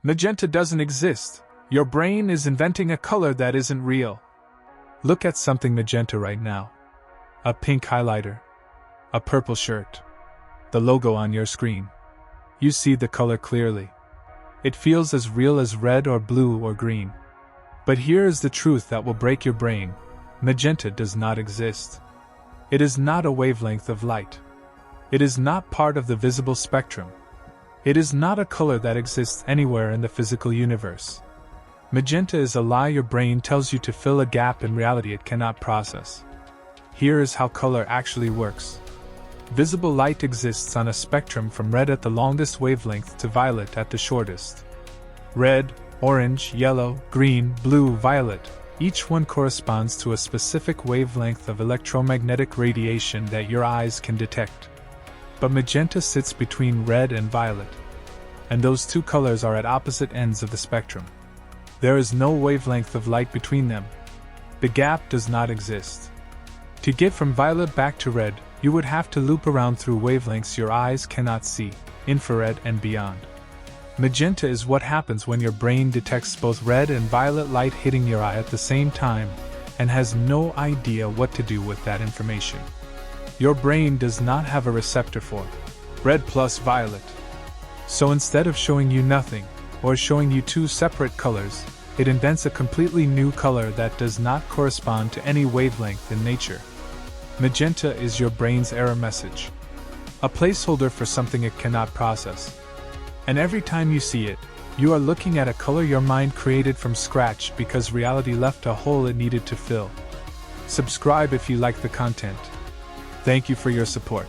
Magenta doesn't exist. Your brain is inventing a color that isn't real. Look at something magenta right now. A pink highlighter. A purple shirt. The logo on your screen. You see the color clearly. It feels as real as red or blue or green. But here is the truth that will break your brain. Magenta does not exist. It is not a wavelength of light. It is not part of the visible spectrum. It is not a color that exists anywhere in the physical universe. Magenta is a lie your brain tells you to fill a gap in reality it cannot process. Here is how color actually works. Visible light exists on a spectrum from red at the longest wavelength to violet at the shortest. Red, orange, yellow, green, blue, violet, each one corresponds to a specific wavelength of electromagnetic radiation that your eyes can detect. But magenta sits between red and violet, and those two colors are at opposite ends of the spectrum. There is no wavelength of light between them. The gap does not exist. To get from violet back to red, you would have to loop around through wavelengths your eyes cannot see, infrared and beyond. Magenta is what happens when your brain detects both red and violet light hitting your eye at the same time, and has no idea what to do with that information. Your brain does not have a receptor for red plus violet. So instead of showing you nothing, or showing you two separate colors, it invents a completely new color that does not correspond to any wavelength in nature. Magenta is your brain's error message. A placeholder for something it cannot process. And every time you see it, you are looking at a color your mind created from scratch because reality left a hole it needed to fill. Subscribe if you like the content. Thank you for your support.